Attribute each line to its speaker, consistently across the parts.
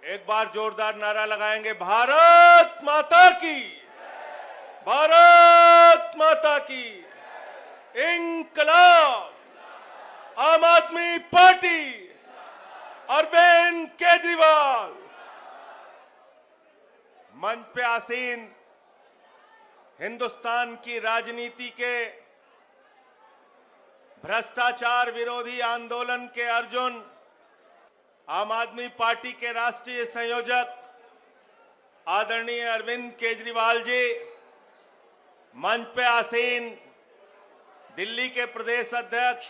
Speaker 1: एक बार जोरदार नारा लगाएंगे, भारत माता की, भारत माता की, इंकलाब, आम आदमी पार्टी, अरविंद केजरीवाल। मंच पे आसीन हिंदुस्तान की राजनीति के भ्रष्टाचार विरोधी आंदोलन के अर्जुन, आम आदमी पार्टी के राष्ट्रीय संयोजक आदरणीय अरविंद केजरीवाल जी, मंच पे आसीन दिल्ली के प्रदेश अध्यक्ष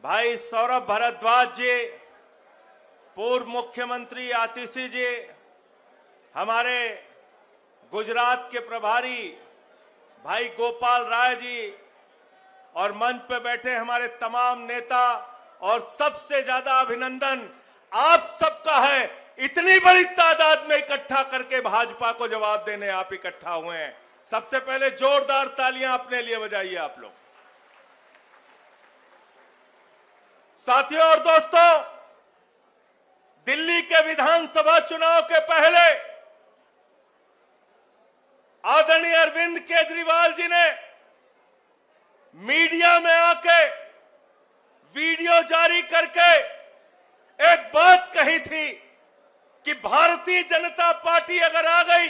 Speaker 1: भाई सौरभ भारद्वाज जी, पूर्व मुख्यमंत्री आतिशी जी, हमारे गुजरात के प्रभारी भाई गोपाल राय जी और मंच पे बैठे हमारे तमाम नेता, और सबसे ज्यादा अभिनंदन आप सबका है, इतनी बड़ी तादाद में इकट्ठा करके भाजपा को जवाब देने आप इकट्ठा हुए हैं। सबसे पहले जोरदार तालियां अपने लिए बजाइए आप लोग। साथियों और दोस्तों, दिल्ली के विधानसभा चुनाव के पहले आदरणीय अरविंद केजरीवाल जी ने मीडिया में आके वीडियो जारी करके एक बात कही थी कि भारतीय जनता पार्टी अगर आ गई,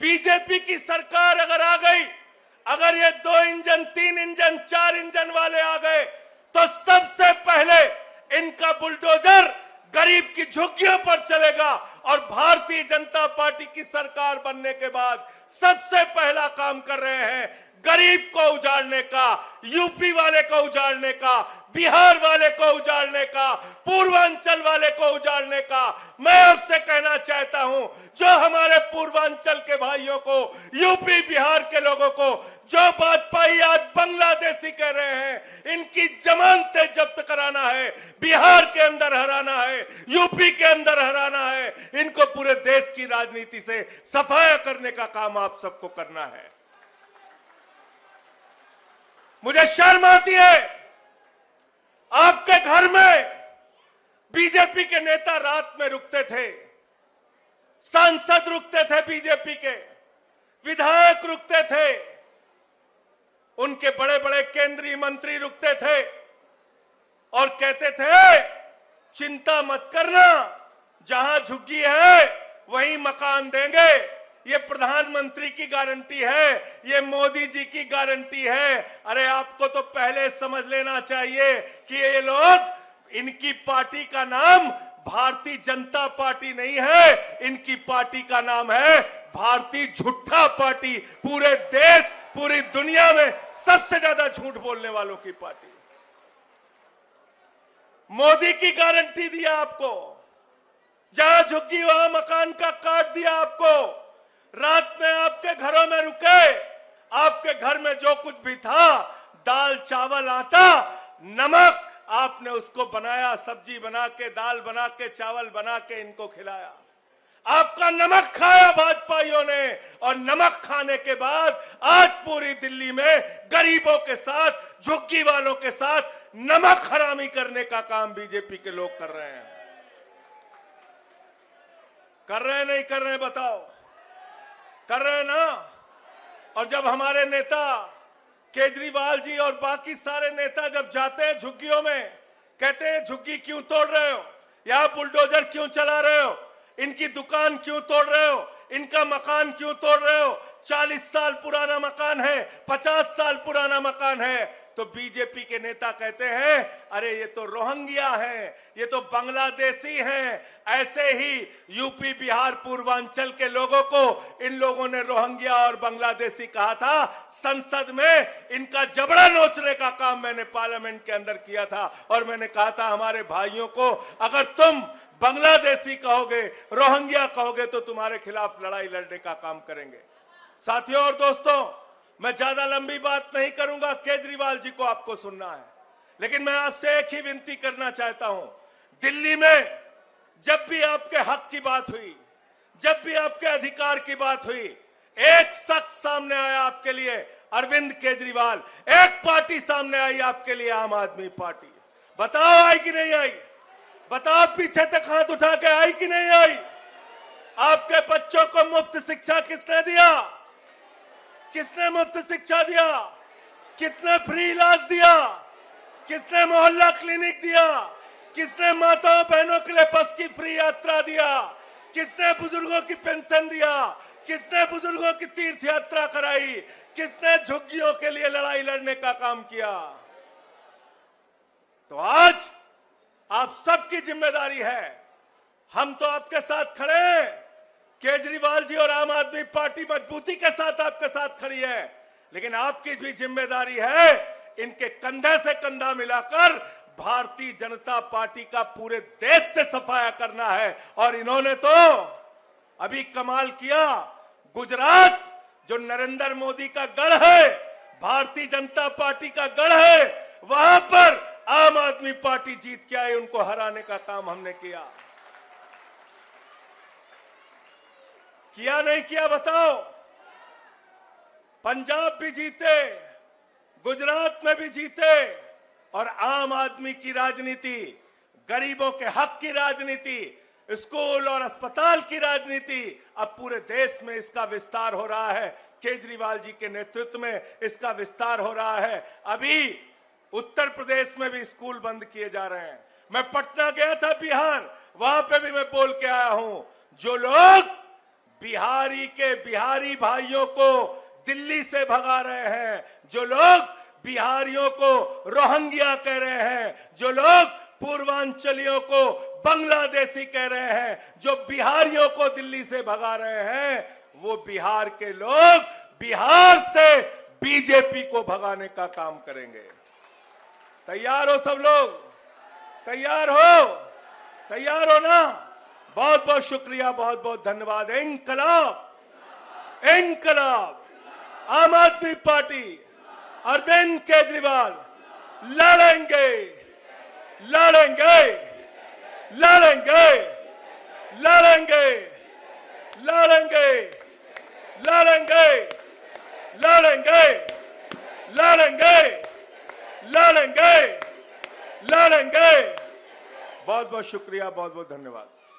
Speaker 1: बीजेपी की सरकार अगर आ गई, अगर ये 2 इंजन, 3 इंजन, 4 इंजन वाले आ गए, तो सबसे पहले इनका बुलडोजर गरीब की झुग्गियों पर चलेगा, और भारतीय जनता पार्टी की सरकार बनने के बाद सबसे पहला काम कर रहे हैं गरीब को उजाड़ने का, यूपी वाले को उजाड़ने का, बिहार वाले को उजाड़ने का, पूर्वांचल वाले को उजाड़ने का। मैं आपसे कहना चाहता हूं, जो हमारे पूर्वांचल के भाइयों को, यूपी बिहार के लोगों को जो वाजपेयी आज बांग्लादेशी कह रहे हैं, इनकी जमानतें जब्त कराना है, बिहार के अंदर हराना है, यूपी के अंदर हराना है, इनको पूरे देश की राजनीति से सफाया करने का काम आप सबको करना है। मुझे शर्म आती है, आपके घर में बीजेपी के नेता रात में रुकते थे, सांसद रुकते थे, बीजेपी के विधायक रुकते थे, उनके बड़े बड़े केंद्रीय मंत्री रुकते थे और कहते थे चिंता मत करना, जहां झुग्गी है वहीं मकान देंगे, ये प्रधानमंत्री की गारंटी है, ये मोदी जी की गारंटी है। अरे आपको तो पहले समझ लेना चाहिए कि ये लोग, इनकी पार्टी का नाम भारतीय जनता पार्टी नहीं है, इनकी पार्टी का नाम है भारतीय झूठा पार्टी। पूरे देश, पूरी दुनिया में सबसे ज्यादा झूठ बोलने वालों की पार्टी। मोदी की गारंटी दिया आपको, जहां झुग्गी वहां मकान का कार्ड दिया आपको, रात में आपके घरों में रुके, आपके घर में जो कुछ भी था, दाल चावल आटा नमक, आपने उसको बनाया, सब्जी बना के, दाल बना के, चावल बना के इनको खिलाया। आपका नमक खाया भाजपाइयों ने, और नमक खाने के बाद आज पूरी दिल्ली में गरीबों के साथ, झुग्गी वालों के साथ नमक हरामी करने का काम बीजेपी के लोग कर रहे हैं। कर रहे हैं नहीं कर रहे हैं बताओ? कर रहे हैं ना? और जब हमारे नेता केजरीवाल जी और बाकी सारे नेता जब जाते हैं झुग्गियों में, कहते हैं झुग्गी क्यों तोड़ रहे हो, यहां बुलडोजर क्यों चला रहे हो, इनकी दुकान क्यों तोड़ रहे हो, इनका मकान क्यों तोड़ रहे हो, 40 साल पुराना मकान है, 50 साल पुराना मकान है, तो बीजेपी के नेता कहते हैं अरे ये तो रोहिंग्या हैं, ये तो बांग्लादेशी हैं। ऐसे ही यूपी बिहार पूर्वांचल के लोगों को इन लोगों ने रोहिंग्या और बांग्लादेशी कहा था। संसद में इनका जबड़ा नोचने का काम मैंने पार्लियामेंट के अंदर किया था, और मैंने कहा था हमारे भाइयों को, अगर तुम बांग्लादेशी कहोगे, रोहिंग्या कहोगे, तो तुम्हारे खिलाफ लड़ाई लड़ने का काम करेंगे। साथियों और दोस्तों, मैं ज्यादा लंबी बात नहीं करूंगा, केजरीवाल जी को आपको सुनना है, लेकिन मैं आपसे एक ही विनती करना चाहता हूं। दिल्ली में जब भी आपके हक की बात हुई, जब भी आपके अधिकार की बात हुई, एक शख्स सामने आया आपके लिए, अरविंद केजरीवाल। एक पार्टी सामने आई आपके लिए, आम आदमी पार्टी। बताओ आई कि नहीं आई? बताओ पीछे तक हाथ उठा के आई कि नहीं आई? आपके बच्चों को मुफ्त शिक्षा किसने दिया? किसने मुफ्त शिक्षा दिया? किसने फ्री इलाज दिया? किसने मोहल्ला क्लिनिक दिया? किसने माताओं बहनों के लिए बस की फ्री यात्रा दिया? किसने बुजुर्गों की पेंशन दिया? किसने बुजुर्गों की तीर्थ यात्रा कराई? किसने झुग्गियों के लिए लड़ाई लड़ने का काम किया? तो आज आप सबकी जिम्मेदारी है। हम तो आपके साथ खड़े हैं। केजरीवाल जी और आम आदमी पार्टी मजबूती के साथ आपके साथ खड़ी है, लेकिन आपकी भी जिम्मेदारी है इनके कंधे से कंधा मिलाकर भारतीय जनता पार्टी का पूरे देश से सफाया करना है। और इन्होंने तो अभी कमाल किया। गुजरात जो नरेंद्र मोदी का गढ़ है, भारतीय जनता पार्टी का गढ़ है, वहां पर आम आदमी पार्टी जीत के आई। उनको हराने का काम हमने किया। किया नहीं किया बताओ? पंजाब भी जीते, गुजरात में भी जीते, और आम आदमी की राजनीति, गरीबों के हक की राजनीति, स्कूल और अस्पताल की राजनीति अब पूरे देश में इसका विस्तार हो रहा है। केजरीवाल जी के नेतृत्व में इसका विस्तार हो रहा है। अभी उत्तर प्रदेश में भी स्कूल बंद किए जा रहे हैं। मैं पटना गया था, बिहार, वहां पे भी मैं बोल के आया हूं। जो लोग बिहारी भाइयों को दिल्ली से भगा रहे हैं, जो लोग बिहारियों को रोहिंग्या कह रहे हैं, जो लोग पूर्वांचलियों को बांग्लादेशी कह रहे हैं, जो बिहारियों को दिल्ली से भगा रहे हैं, वो बिहार के लोग बिहार से बीजेपी को भगाने का काम करेंगे। तैयार हो सब लोग? तैयार हो? तैयार हो ना? बहुत बहुत शुक्रिया, बहुत बहुत धन्यवाद। इंकलाब, इंकलाब, आम आदमी पार्टी, अरविंद केजरीवाल लड़ेंगे, लड़ेंगे, लड़ेंगे, लड़ेंगे, लड़ेंगे, लड़ेंगे, लड़ेंगे, लड़ेंगे, लड़ेंगे, लड़ेंगे। बहुत बहुत शुक्रिया, बहुत बहुत धन्यवाद।